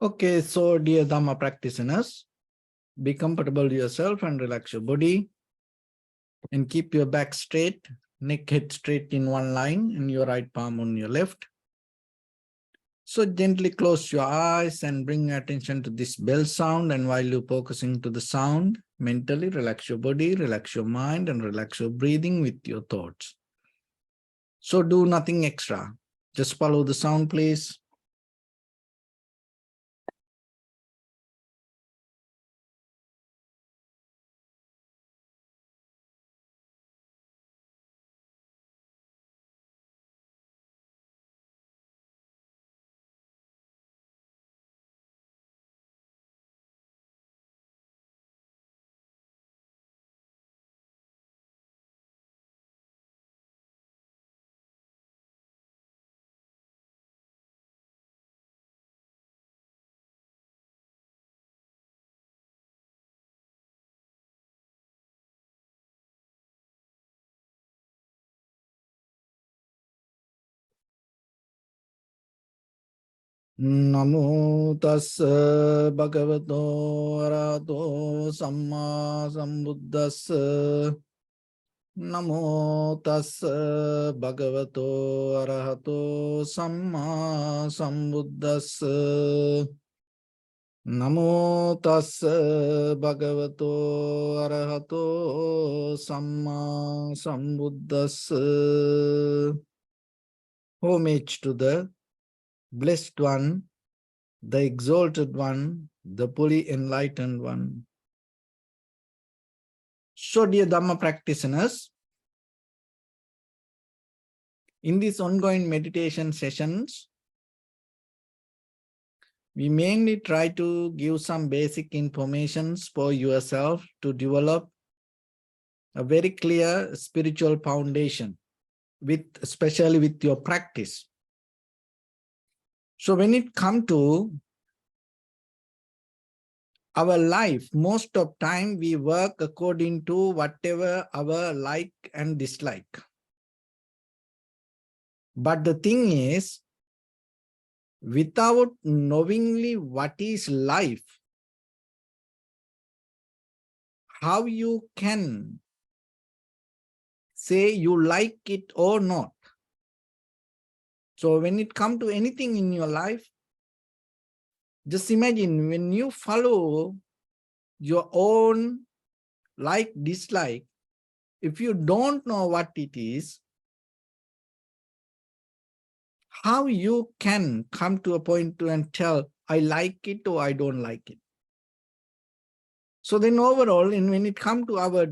Okay, so dear Dharma practitioners, be comfortable yourself and relax your body and keep your back straight, neck head straight in one line and your right palm on your left. So gently close your eyes and bring your attention to this bell sound, and while you're focusing to the sound, mentally relax your body, relax your mind and relax your breathing with your thoughts. So do nothing extra, just follow the sound please. Namo tassa bhagavato arahato samma sambuddhassa. Namo tassa bhagavato arahato samma sambuddhassa. Namo tassa bhagavato arahato samma sambuddhassa. Homage to the Blessed One, the Exalted One, the fully enlightened One. So, dear Dhamma practitioners, in these ongoing meditation sessions, we mainly try to give some basic informations for yourself to develop a very clear spiritual foundation, especially with your practice. So when it comes to our life, most of time we work according to whatever our like and dislike. But the thing is, without knowingly what is life, how you can say you like it or not? So when it comes to anything in your life, just imagine when you follow your own like, dislike, if you don't know what it is, how you can come to a point to and tell, I like it or I don't like it. So then overall, when it comes to our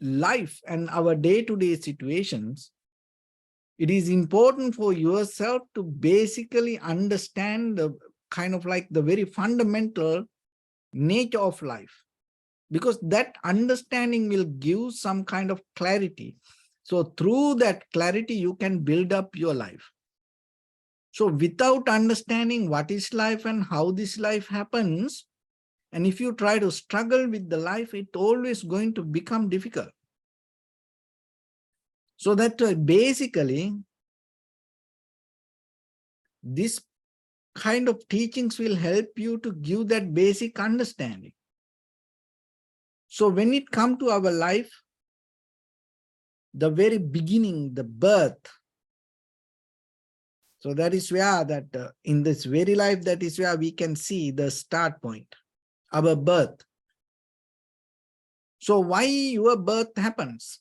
life and our day-to-day situations, it is important for yourself to basically understand the kind of like the very fundamental nature of life, because that understanding will give some kind of clarity. So through that clarity, you can build up your life. So without understanding what is life and how this life happens, and if you try to struggle with the life, it's always going to become difficult. So that basically, this kind of teachings will help you to give that basic understanding. So when it comes to our life, the very beginning, the birth, so that is where that in this very life, that is where we can see the start point, our birth. So why your birth happens?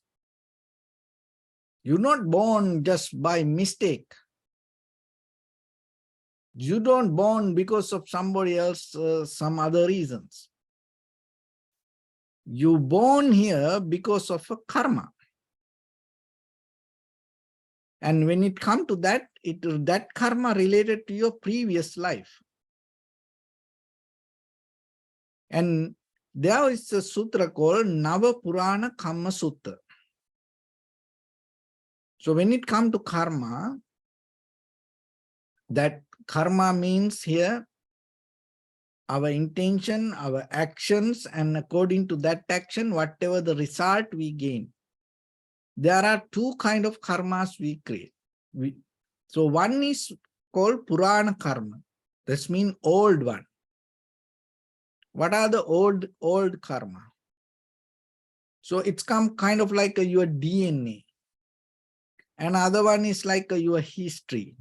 You're not born just by mistake. You don't born because of somebody else, some other reasons. You born here because of a karma. And when it comes to that, that karma related to your previous life. And there is a sutra called Nava Purana Kamma Sutta. So when it comes to karma, that karma means here our intention, our actions, and according to that action, whatever the result we gain. There are two kinds of karmas we create. So one is called Purana karma. This means old one. What are the old karma? So it's come kind of like your DNA. And other one is like your history.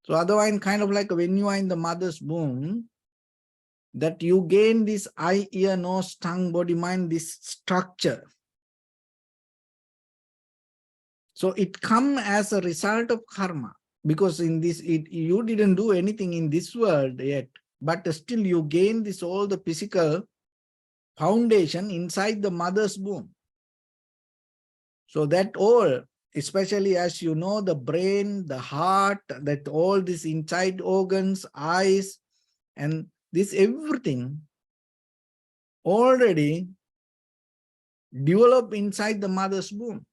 So other one kind of like when you are in the mother's womb, that you gain this eye, ear, nose, tongue, body, mind, this structure. So it come as a result of karma, because in this, you didn't do anything in this world yet, but still you gain this all the physical foundation inside the mother's womb. So that all, especially as you know, the brain, the heart, that all these inside organs, eyes, and this everything already developed inside the mother's womb.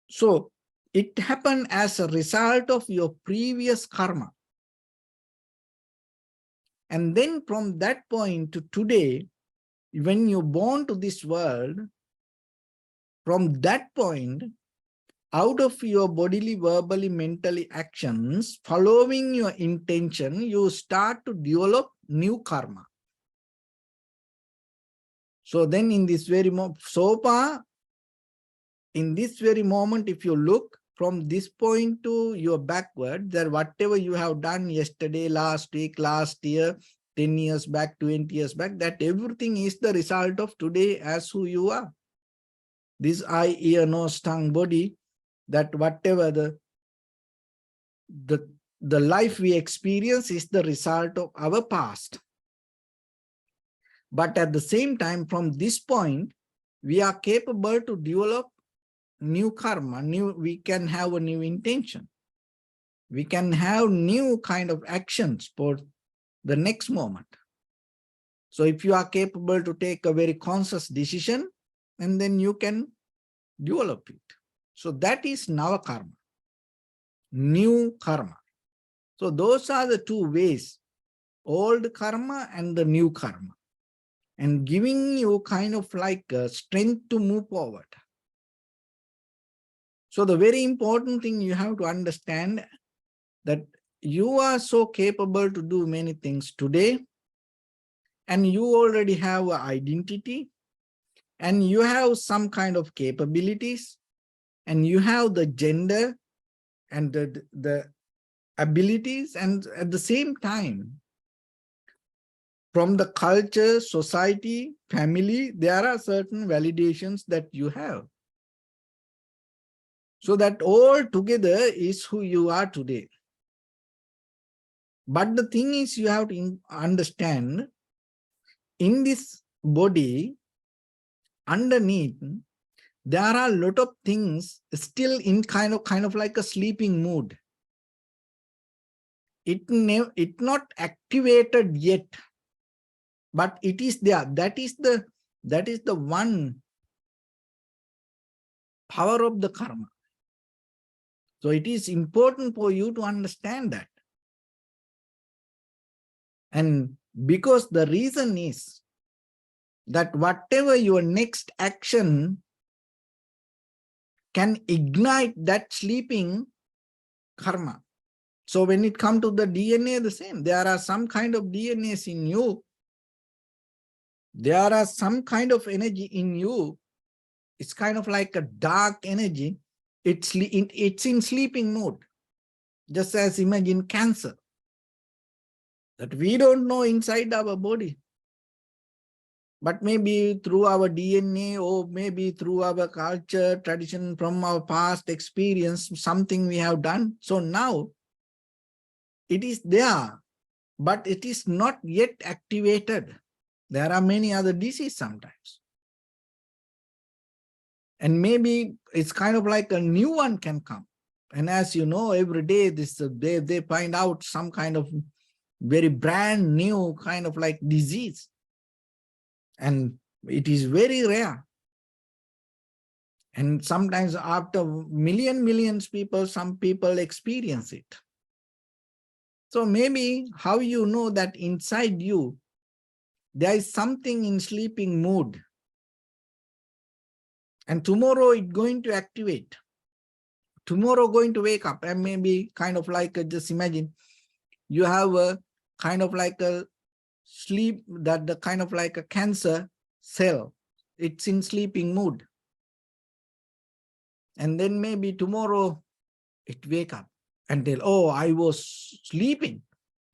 So it happened as a result of your previous karma. And then from that point to today, when you're born to this world, from that point, out of your bodily, verbally, mentally actions, following your intention, you start to develop new karma. So then in this very moment, so far, in this very moment, if you look from this point to your backward, that whatever you have done yesterday, last week, last year, 10 years back, 20 years back, that everything is the result of today as who you are. This eye, ear, nose, tongue, body, that whatever the life we experience is the result of our past. But at the same time, from this point, we are capable to develop new karma, we can have a new intention. We can have new kind of actions for the next moment. So if you are capable to take a very conscious decision, and then you can develop it. So that is nava karma, new karma. So those are the two ways, old karma and the new karma, and giving you kind of like a strength to move forward. So the very important thing you have to understand that you are so capable to do many things today, and you already have an identity, and you have some kind of capabilities, and you have the gender and the abilities, and at the same time, from the culture, society, family, there are certain validations that you have. So that all together is who you are today. But the thing is, you have to understand, in this body, underneath, there are a lot of things still in kind of like a sleeping mood. It not activated yet, but it is there. That is the one power of the karma. So it is important for you to understand that. And because the reason is that whatever your next action can ignite that sleeping karma. So when it comes to the DNA, the same. There are some kind of DNAs in you. There are some kind of energy in you. It's kind of like a dark energy. It's in sleeping mode. Just as imagine cancer, that we don't know inside our body. But maybe through our DNA, or maybe through our culture, tradition, from our past experience, something we have done. So now it is there, but it is not yet activated. There are many other diseases sometimes. And maybe it's kind of like a new one can come. And as you know, every day they find out some kind of very brand new kind of like disease. And it is very rare. And sometimes after millions people, some people experience it. So maybe how you know that inside you, there is something in sleeping mood. And tomorrow it's going to activate. Tomorrow going to wake up, and maybe kind of like just imagine you have a kind of like a sleep, that the kind of like a cancer cell, it's in sleeping mood. And then maybe tomorrow it wake up and tell, oh, I was sleeping,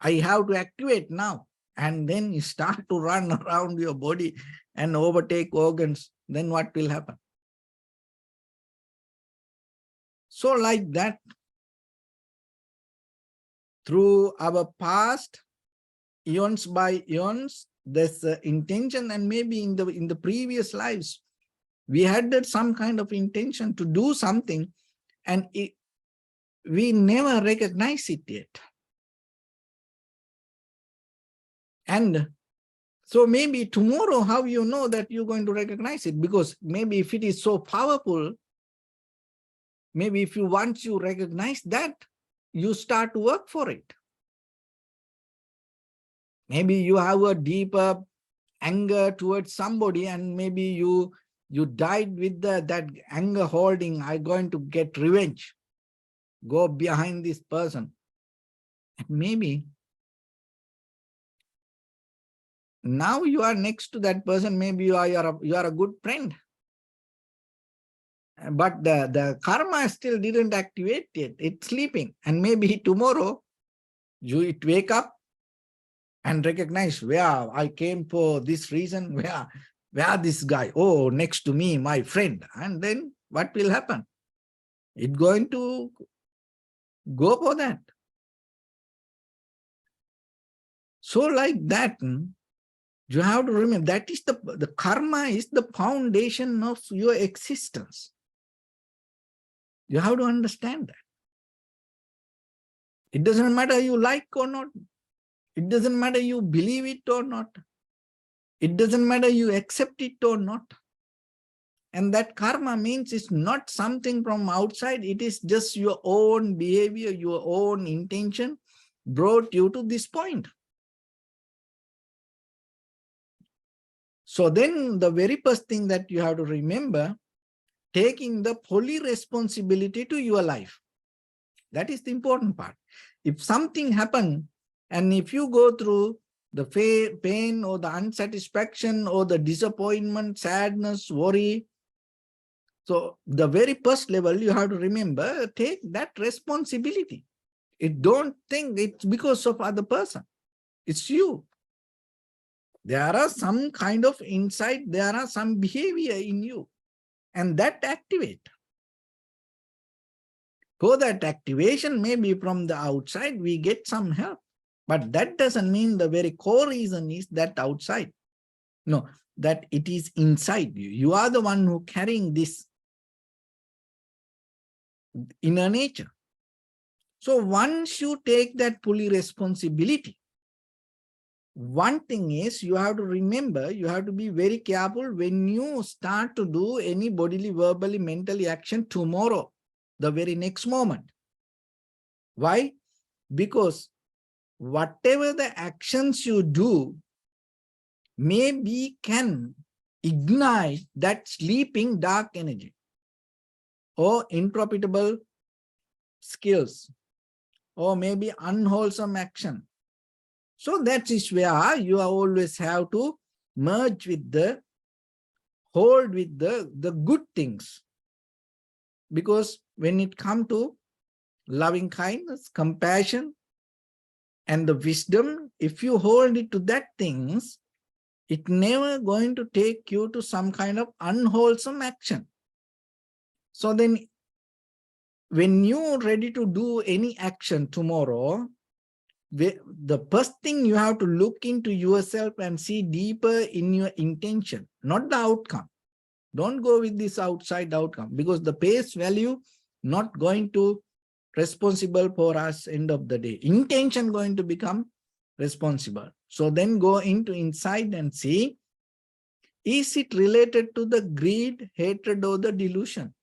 I have to activate now. And then you start to run around your body and overtake organs. Then what will happen? So like that, through our past, eons by eons, there's intention, and maybe in the previous lives, we had that some kind of intention to do something, and we never recognize it yet. And so maybe tomorrow, how you know that you're going to recognize it? Because maybe if it is so powerful, maybe if you once you recognize that, you start to work for it. Maybe you have a deeper anger towards somebody, and maybe you died with that anger holding, I'm going to get revenge, go behind this person. And maybe now you are next to that person, maybe you are a good friend, but the karma still didn't activate yet, it's sleeping. And maybe tomorrow it wake up and recognize, where I came for this reason, where this guy, oh, next to me, my friend. And then what will happen? It's going to go for that. So like that, you have to remember that is the karma is the foundation of your existence. You have to understand that. It doesn't matter you like or not. It doesn't matter you believe it or not. It doesn't matter you accept it or not. And that karma means it's not something from outside. It is just your own behavior, your own intention brought you to this point. So then the very first thing that you have to remember, taking the fully responsibility to your life. That is the important part. If something happened, and if you go through the pain or the unsatisfaction or the disappointment, sadness, worry, so the very first level you have to remember, take that responsibility. Don't think it's because of other person. It's you. There are some kind of insight, there are some behavior in you, and that activate. For that activation, maybe from the outside, we get some help. But that doesn't mean the very core reason is that outside. No, that it is inside you. You are the one who carrying this inner nature. So once you take that fully responsibility, one thing is you have to remember, you have to be very careful when you start to do any bodily, verbally, mentally action tomorrow, the very next moment. Why? Because whatever the actions you do maybe can ignite that sleeping dark energy or intrapitable skills or maybe unwholesome action. So that is where you always have to merge with hold with the good things. Because when it comes to loving kindness, compassion, and the wisdom, if you hold it to that things, it never going to take you to some kind of unwholesome action. So then when you're ready to do any action tomorrow, the first thing you have to look into yourself and see deeper in your intention, not the outcome. Don't go with this outside outcome, because the face value not going to responsible for us end of the day. Intention going to become responsible. So then go into inside and see, is it related to the greed, hatred, or the delusion?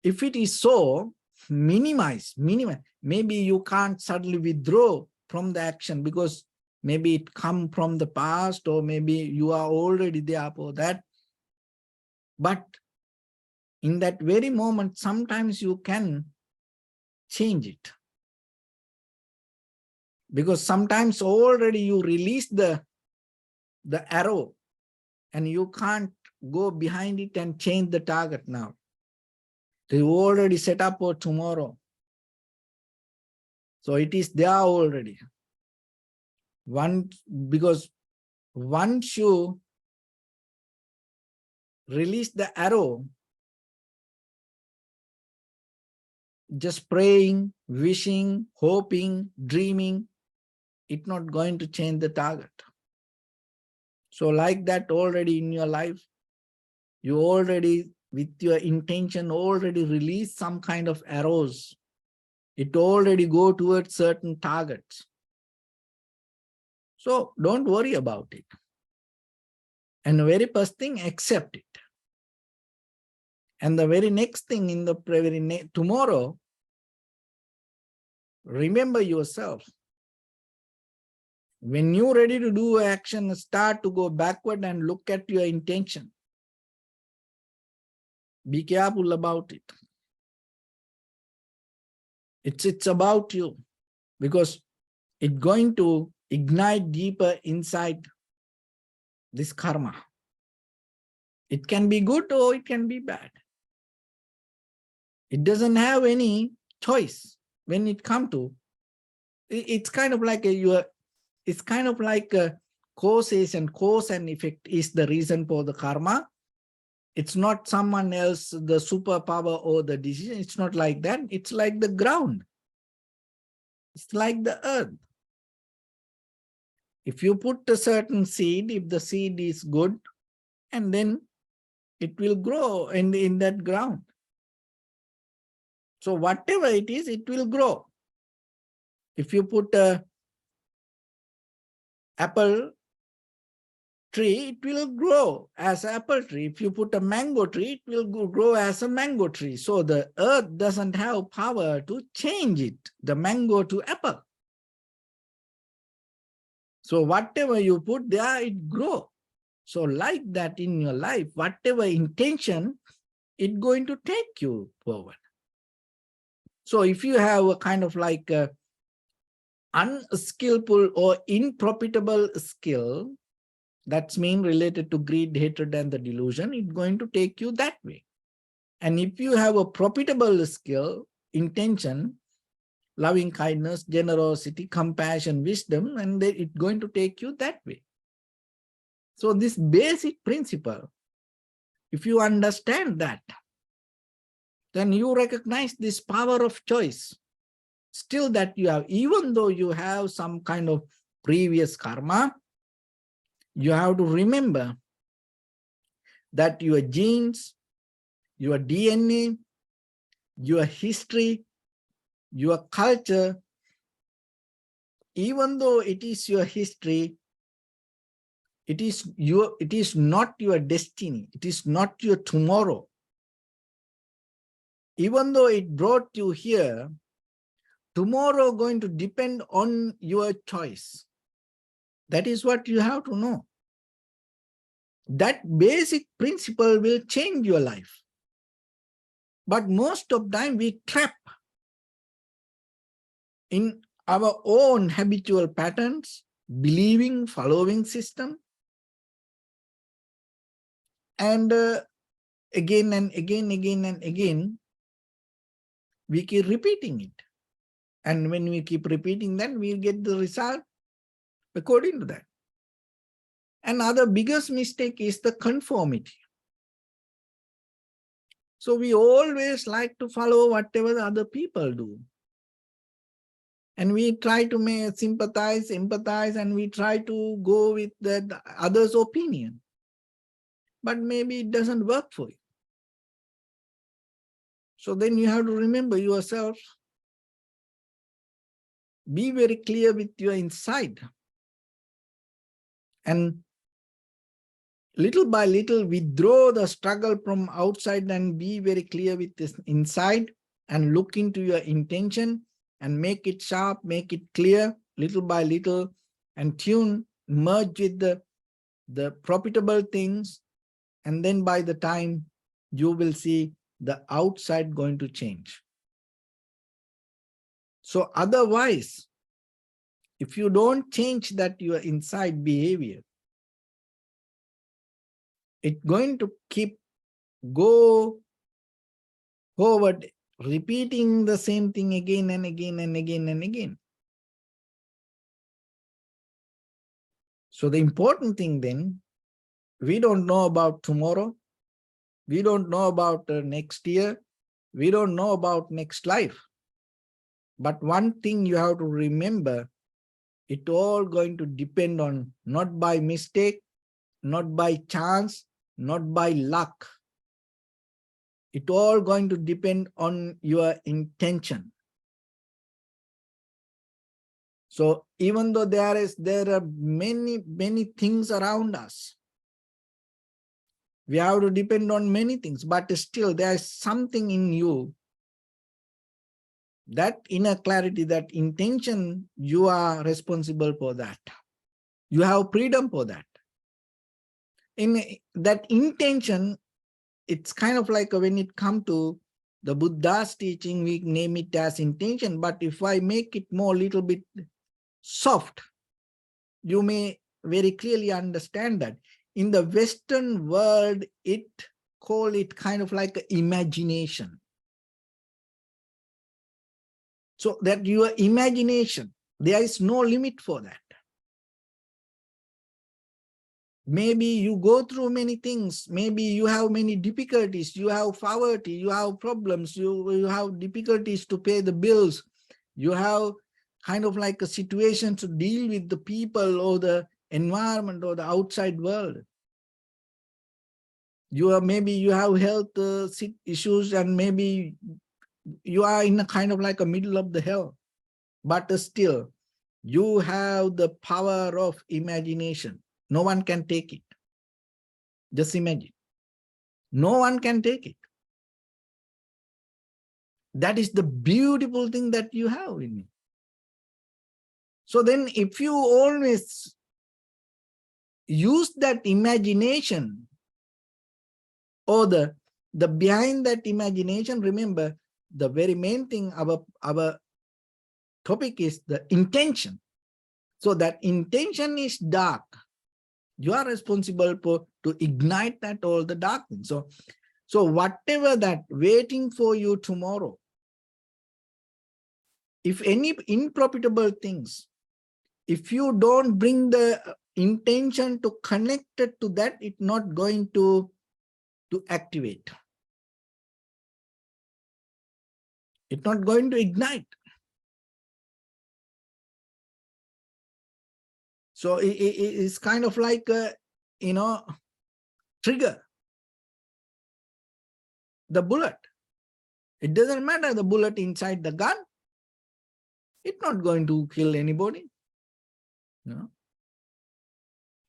If it is so, minimize. Maybe you can't suddenly withdraw from the action because maybe it come from the past, or maybe you are already there for that. But in that very moment, sometimes you can change it. Because sometimes already you release the arrow and you can't go behind it and change the target now. You already set up for tomorrow. So it is there already. Because once you release the arrow, just praying, wishing, hoping, dreaming, it's not going to change the target. So like that already in your life, you already, with your intention, already release some kind of arrows. It already go towards certain targets. So don't worry about it. And the very first thing, accept it. And the very next thing in the tomorrow, remember yourself. When you're ready to do action, start to go backward and look at your intention. Be careful about it. It's about you, because it's going to ignite deeper inside this karma. It can be good or it can be bad. It doesn't have any choice when it comes to. It's kind of like it's kind of like a cause and effect is the reason for the karma. It's not someone else, the superpower or the decision. It's not like that. It's like the ground. It's like the earth. If you put a certain seed, if the seed is good, and then it will grow in that ground. So whatever it is, it will grow. If you put a apple tree, it will grow as an apple tree. If you put a mango tree, it will grow as a mango tree. So the earth doesn't have power to change it, the mango to apple. So whatever you put there, it grows. So like that in your life, whatever intention, it's going to take you forward. So if you have a kind of like a unskillful or unprofitable skill, that's mean related to greed, hatred, and the delusion, it's going to take you that way. And if you have a profitable skill, intention, loving kindness, generosity, compassion, wisdom, and it's going to take you that way. So this basic principle, if you understand that, then you recognize this power of choice. Still that you have, even though you have some kind of previous karma, you have to remember that your genes, your DNA, your history, your culture, even though it is your history, it is not your destiny. It is not your tomorrow. Even though it brought you here, tomorrow going to depend on your choice. That is what you have to know. That basic principle will change your life. But most of the time we trap in our own habitual patterns, believing, following system. And again and again, we keep repeating it. And when we keep repeating that, we'll get the result according to that. Another biggest mistake is the conformity. So we always like to follow whatever the other people do. And we try to sympathize, empathize, and we try to go with the other's opinion. But maybe it doesn't work for you. So then you have to remember yourself. Be very clear with your inside. And little by little, withdraw the struggle from outside and be very clear with this inside and look into your intention and make it sharp, make it clear little by little and merge with the profitable things. And then by the time you will see the outside going to change. So otherwise, If you don't change that your inside behavior, it's going to keep go forward, repeating the same thing again and again and again and again. So the important thing then, we don't know about tomorrow. We don't know about next year. We don't know about next life. But one thing you have to remember, it all going to depend on not by mistake, not by chance, not by luck. It all going to depend on your intention. So even though there are many things around us, we have to depend on many things, but still there is something in you, that inner clarity, that intention, you are responsible for that. You have freedom for that. In that intention, it's kind of like when it comes to the Buddha's teaching, we name it as intention, but if I make it more little bit soft, you may very clearly understand that. In the Western world, it call it kind of like imagination. So that your imagination, there is no limit for that. Maybe you go through many things, maybe you have many difficulties, you have poverty, you have problems, you have difficulties to pay the bills, you have kind of like a situation to deal with the people or the environment or the outside world. Maybe you have health issues, and maybe you are in a kind of like a middle of the hell, but still you have the power of imagination. No one can take it. Just imagine. No one can take it. That is the beautiful thing that you have in you. So then if you always use that imagination, or the behind that imagination, remember the very main thing, our topic is the intention. So that intention is dark. You are responsible to ignite that all the dark things. So whatever that waiting for you tomorrow, if any unprofitable things, if you don't bring the intention to connect it to that, it's not going to activate. It's not going to ignite. So it's kind of like a, trigger. The bullet. It doesn't matter the bullet inside the gun. It's not going to kill anybody. No.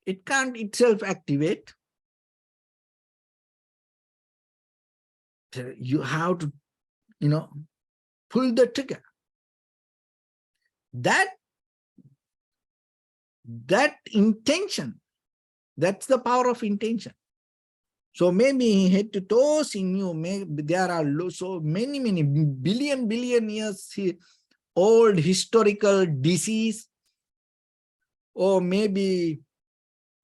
It can't itself activate. You have to, pull the trigger. That intention, that's the power of intention. So maybe head to toes in you, maybe there are so many billion years old historical disease, or maybe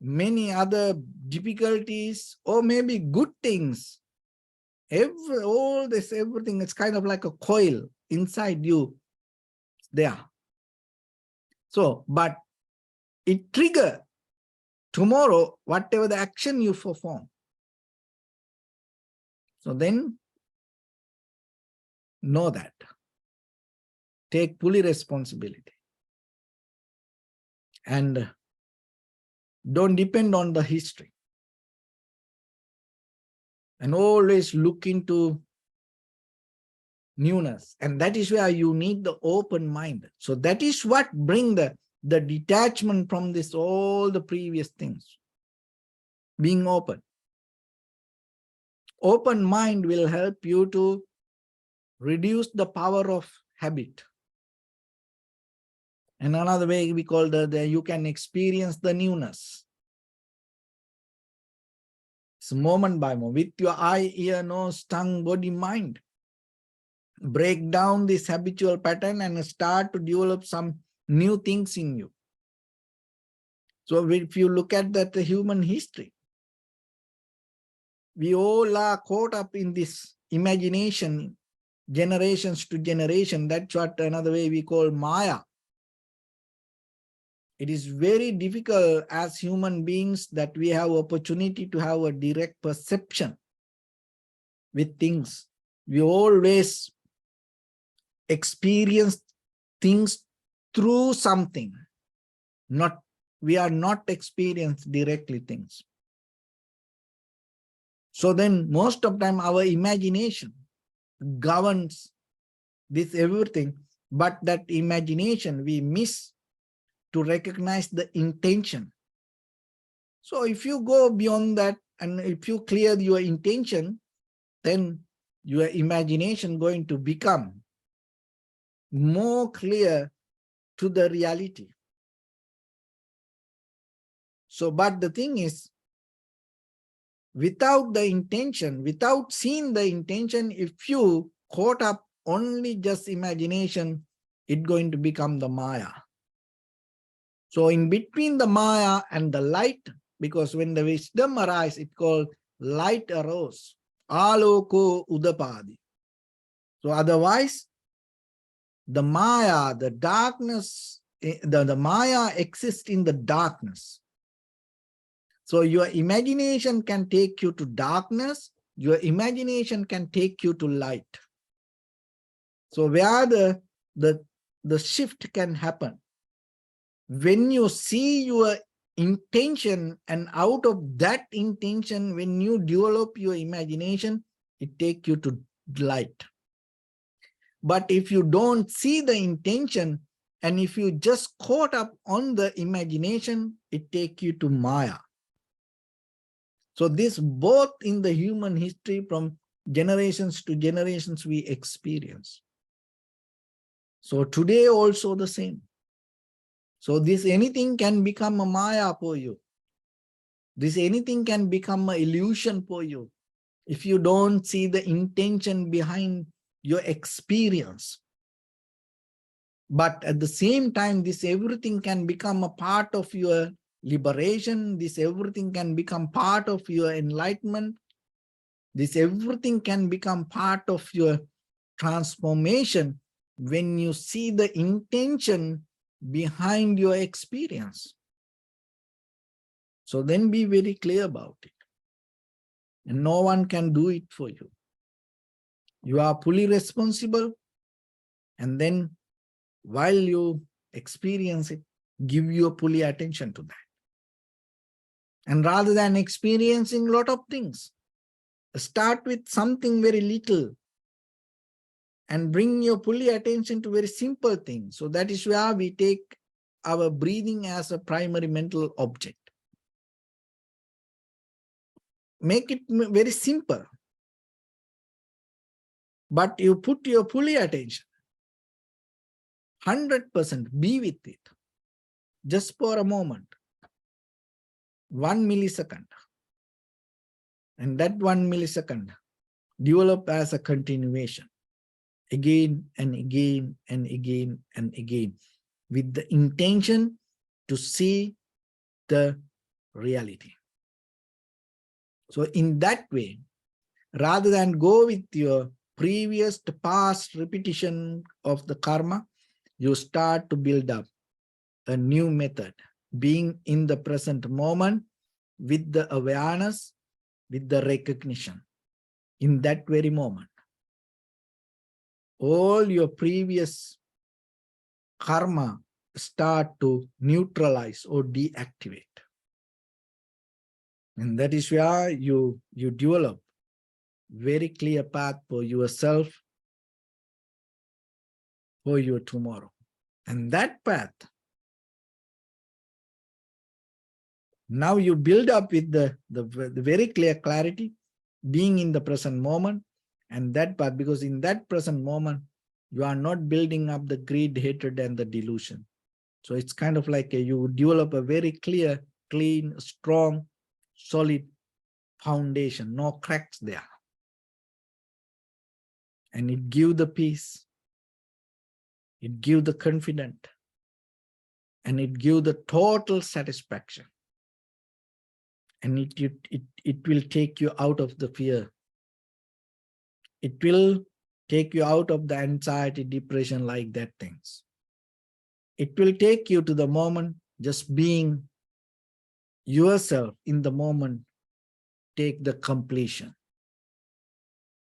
many other difficulties, or maybe good things. All this, everything, it's kind of like a coil inside you there. So, but it trigger tomorrow, whatever the action you perform. So then know that. Take fully responsibility. And don't depend on the history. And always look into newness. And that is where you need the open mind. So that is what bring the detachment from this, all the previous things. Being open. Open mind will help you to reduce the power of habit. And another way we call you can experience the newness. It's moment by moment, with your eye, ear, nose, tongue, body, mind. Break down this habitual pattern and start to develop some new things in you. So if you look at that the human history, we all are caught up in this imagination, generations to generation. That's what another way we call Maya. It is very difficult as human beings that we have opportunity to have a direct perception with things. We always experience things through something. We are not experienced directly things. So then most of the time our imagination governs this everything, but that imagination we miss to recognize the intention. So if you go beyond that and if you clear your intention, then your imagination going to become more clear to the reality. So, but the thing is, without the intention, without seeing the intention, if you caught up only just imagination, it's going to become the Maya. So in between the Maya and the light, because when the wisdom arises, it's called light arose. Aloko udapadi. So otherwise, the Maya, the darkness, the Maya exists in the darkness. So your imagination can take you to darkness, your imagination can take you to light. So where the shift can happen, when you see your intention and out of that intention, when you develop your imagination, it takes you to light. But if you don't see the intention and if you just caught up on the imagination, it takes you to Maya. So this both in the human history from generations to generations we experience. So today also the same. So this anything can become a Maya for you. This anything can become an illusion for you if you don't see the intention behind your experience. But at the same time, this everything can become a part of your liberation. This everything can become part of your enlightenment. This everything can become part of your transformation when you see the intention behind your experience. So then be very clear about it. And no one can do it for you. You are fully responsible. And then while you experience it, give your fully attention to that. And rather than experiencing a lot of things, start with something very little and bring your fully attention to very simple things. So that is where we take our breathing as a primary mental object. Make it very simple. But you put your fully attention, 100%, be with it, just for a moment, 1 millisecond. And that 1 millisecond develop as a continuation, again and again and again and again, with the intention to see the reality. So in that way, rather than go with your previous past repetition of the karma, you start to build up a new method, being in the present moment with the awareness, with the recognition. In that very moment, all your previous karma start to neutralize or deactivate. And that is where you develop very clear path for yourself, for your tomorrow. And that path, now you build up with the very clear clarity, being in the present moment, and that path, because in that present moment, you are not building up the greed, hatred, and the delusion. So it's kind of like you develop a very clear, clean, strong, solid foundation, no cracks there. And it gives the peace. It gives the confidence. and it gives the total satisfaction. And it will take you out of the fear. It will take you out of the anxiety, depression, like that things. It will take you to the moment, just being yourself in the moment, take the completion,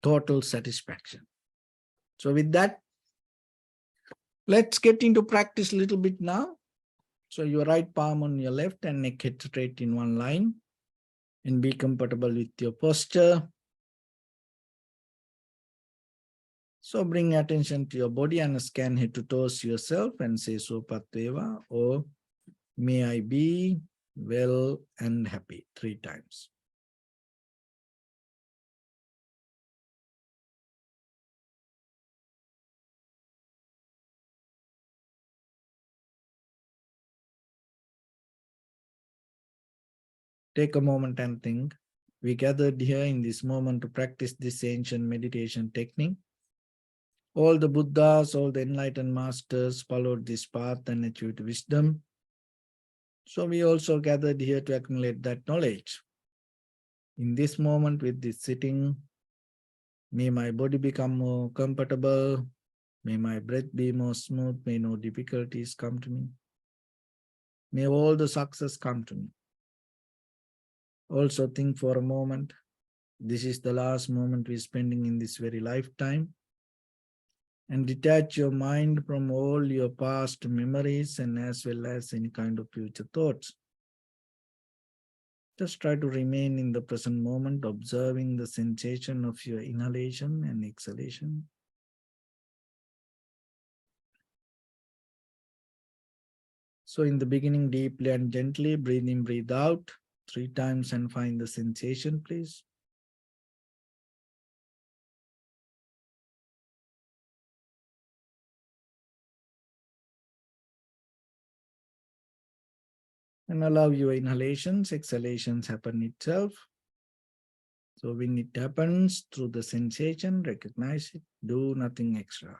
total satisfaction. So with that, let's get into practice a little bit now. So your right palm on your left and neck head straight in one line, and be comfortable with your posture. So bring attention to your body and scan head to toes yourself and say Sopatveva, or may I be well and happy 3 times. Take a moment and think. We gathered here in this moment to practice this ancient meditation technique. All the Buddhas, all the enlightened masters followed this path and achieved wisdom. So we also gathered here to accumulate that knowledge. In this moment with this sitting, may my body become more comfortable. May my breath be more smooth. May no difficulties come to me. May all the success come to me. Also think for a moment, this is the last moment we're spending in this very lifetime. And detach your mind from all your past memories and as well as any kind of future thoughts. Just try to remain in the present moment, observing the sensation of your inhalation and exhalation. So in the beginning, deeply and gently, breathe in, breathe out 3 times and find the sensation, please. And allow your inhalations, exhalations happen itself. So when it happens through the sensation, recognize it, do nothing extra.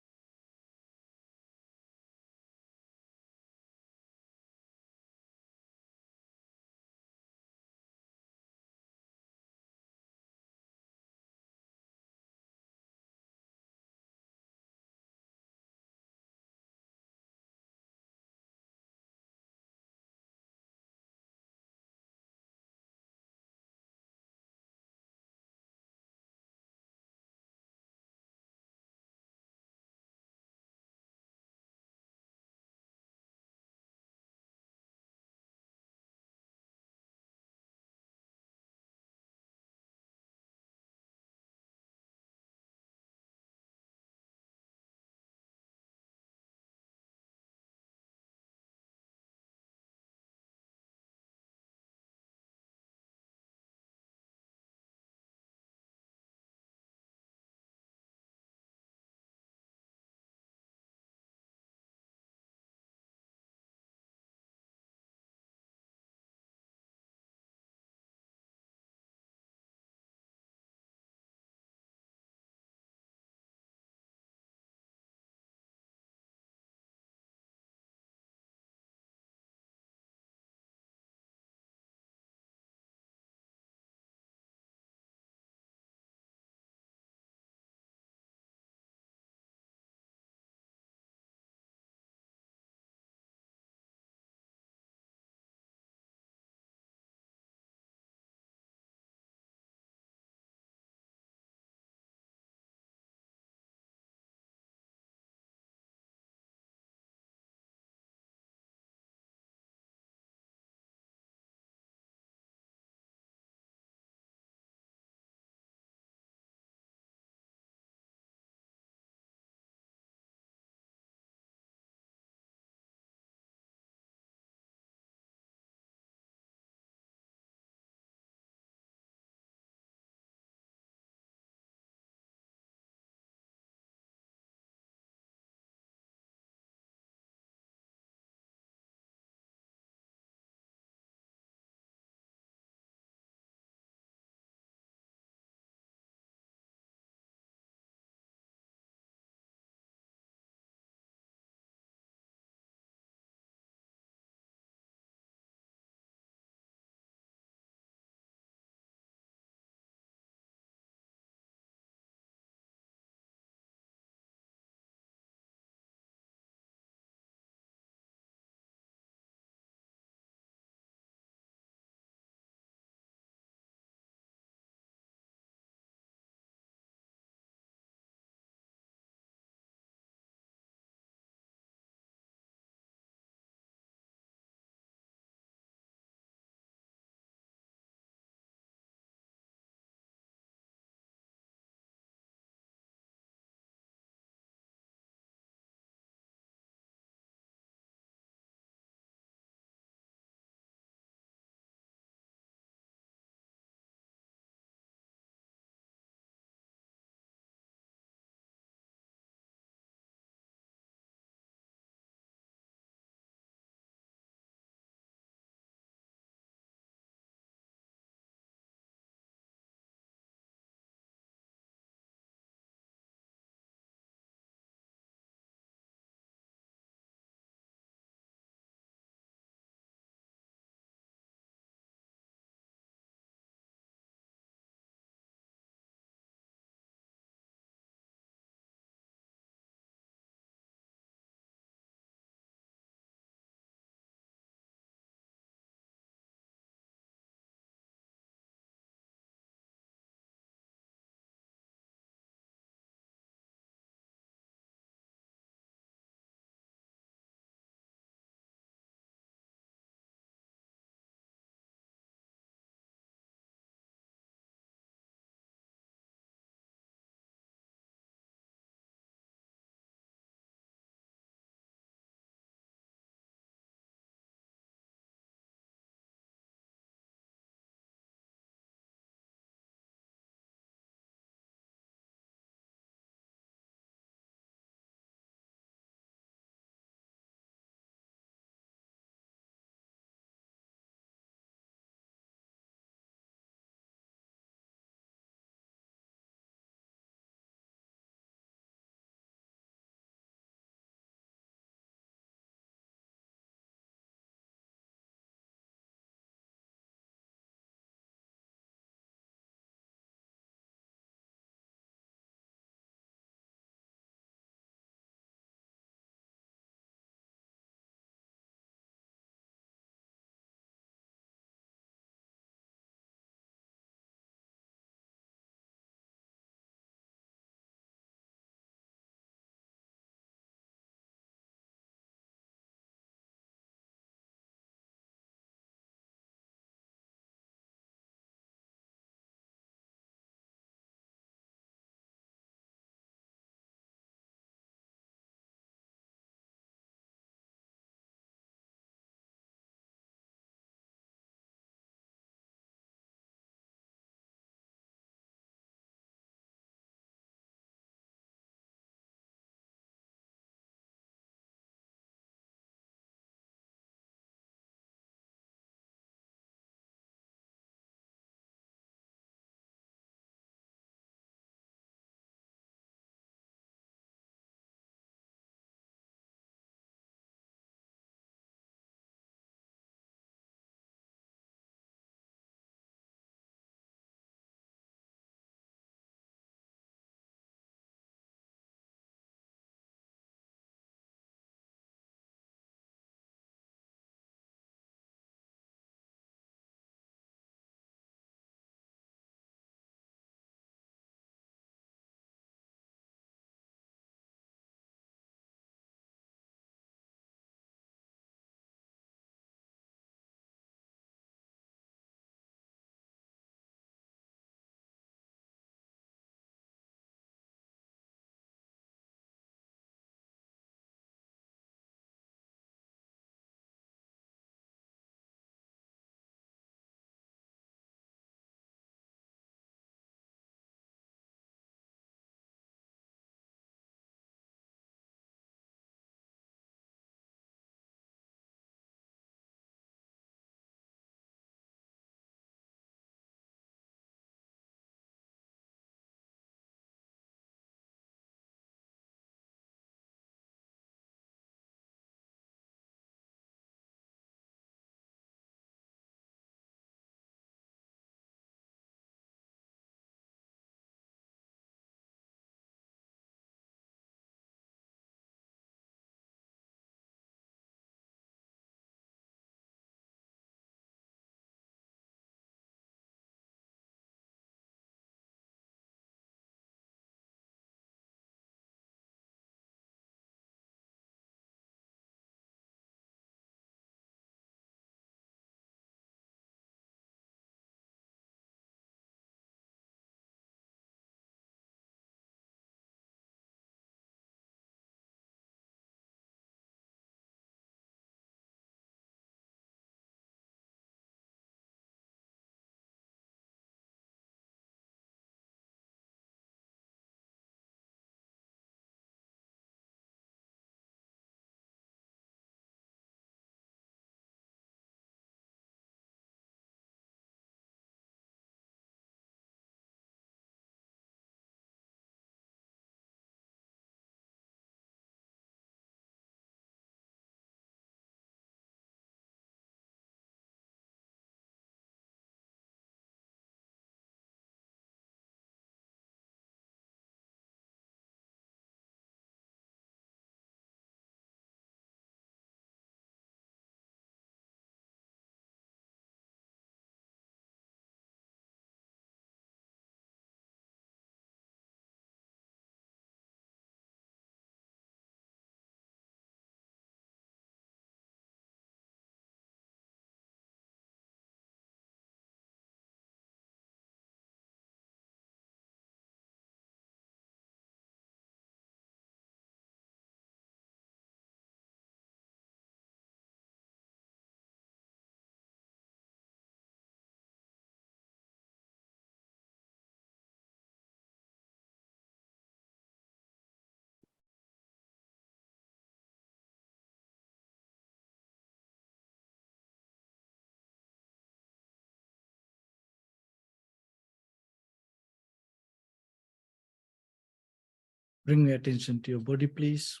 Bring your attention to your body, please.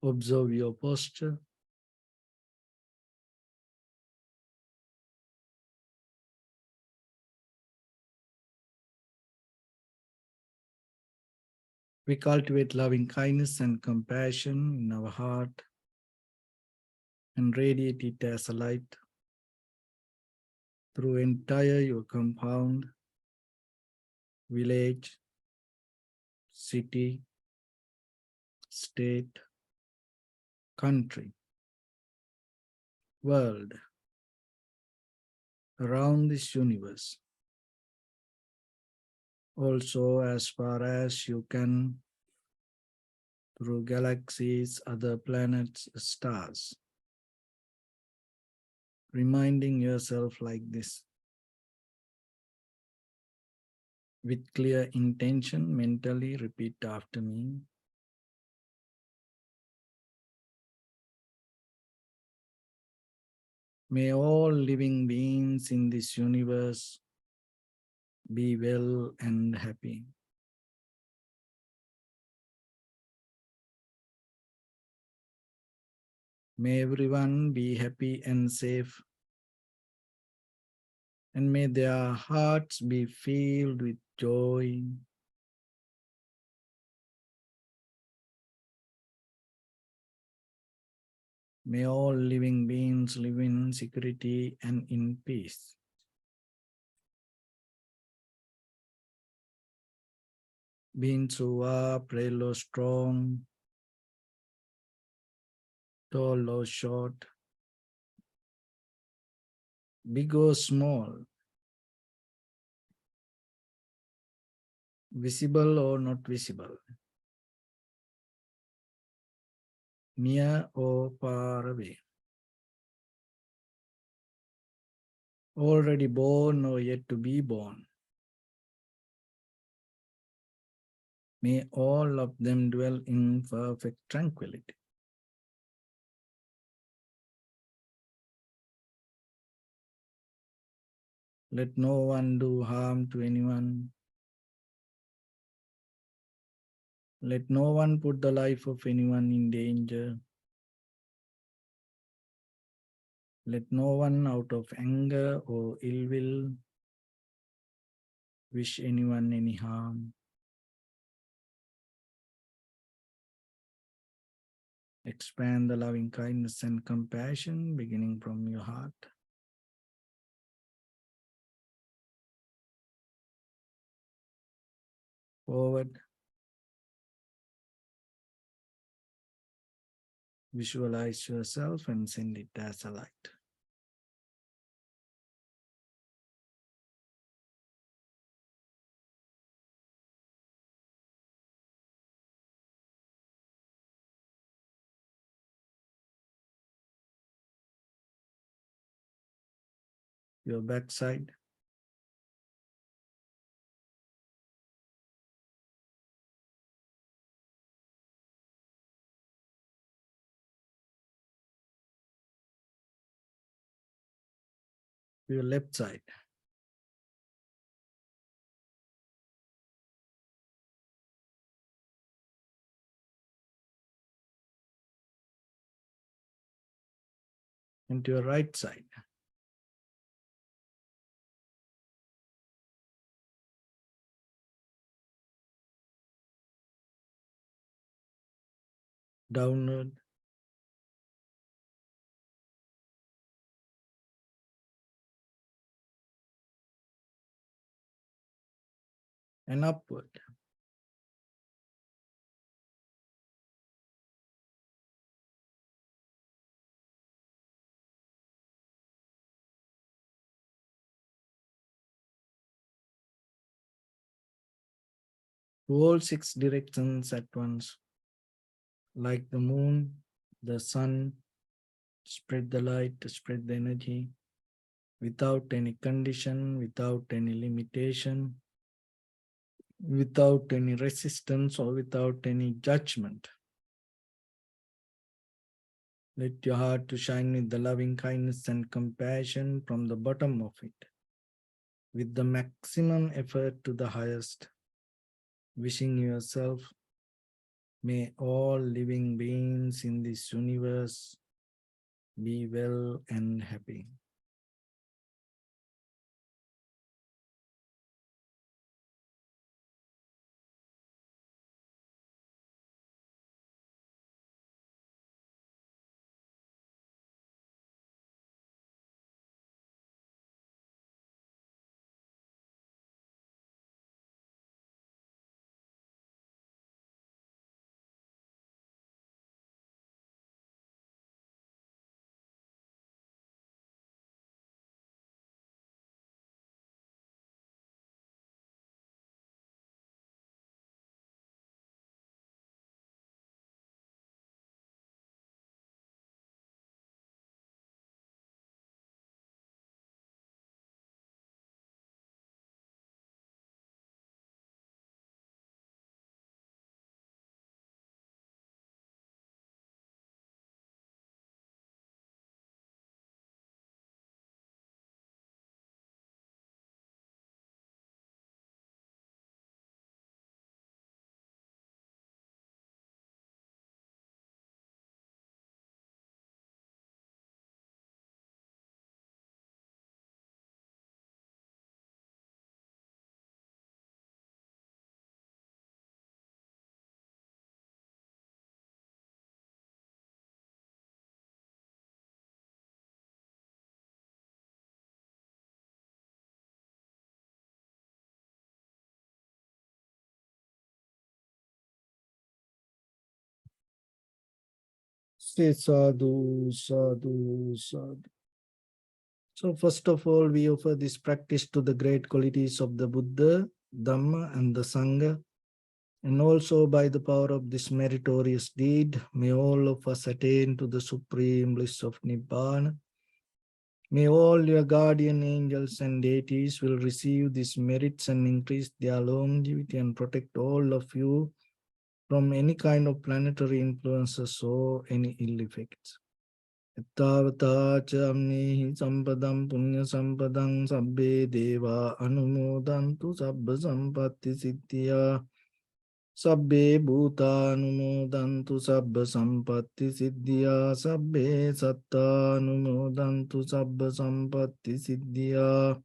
Observe your posture. We cultivate loving kindness and compassion in our heart and radiate it as a light through entire your compound, village, city, state, country, world, around this universe. Also, as far as you can, through galaxies, other planets, stars. Reminding yourself like this. With clear intention, mentally repeat after me. May all living beings in this universe be well and happy. May everyone be happy and safe. And may their hearts be filled with joy. May all living beings live in security and in peace. Beings who are frail or strong, tall or short, big or small, visible or not visible, near or far away, already born or yet to be born. May all of them dwell in perfect tranquility. Let no one do harm to anyone. Let no one put the life of anyone in danger. Let no one out of anger or ill will wish anyone any harm. Expand the loving kindness and compassion beginning from your heart. Forward. Visualize yourself and send it as a light. Your backside, your left side, and to your right side. Downward, and upward. To all 6 directions at once. Like the moon, the sun, spread the light, spread the energy without any condition, without any limitation, without any resistance or without any judgment. Let your heart to shine with the loving kindness and compassion from the bottom of it. with the maximum effort to the highest, wishing yourself, may all living beings in this universe be well and happy. Say sadhu, sadhu, sadhu. So first of all, we offer this practice to the great qualities of the Buddha, Dharma, and the Sangha. And also by the power of this meritorious deed, may all of us attain to the supreme bliss of Nibbana. May all your guardian angels and deities will receive these merits and increase their longevity and protect all of you from any kind of planetary influences or any ill effects. Tavata chamnehi sampadam punya sampadam sabbe deva anumodantu sabba sampatti siddhya. Sabbe bhuta anumodantu sabba sampatti siddhya. Sabbe satta anumodantu sabba sampatti siddhya.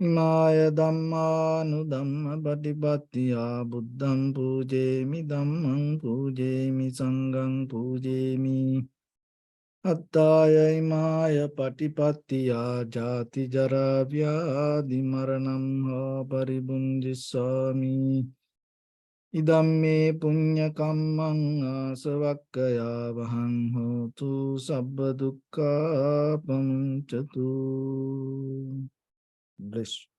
Maya dhamma nu dhamma patipattiya buddham pujemi dhammam pujemi sangham pujemi. Attaya imaya patipattiya jati jara vyadi maranam ha paribunjisami. Idamme punya kammang asavakkaya vahang hotu sabba dukkha pamuncatu. Bliss.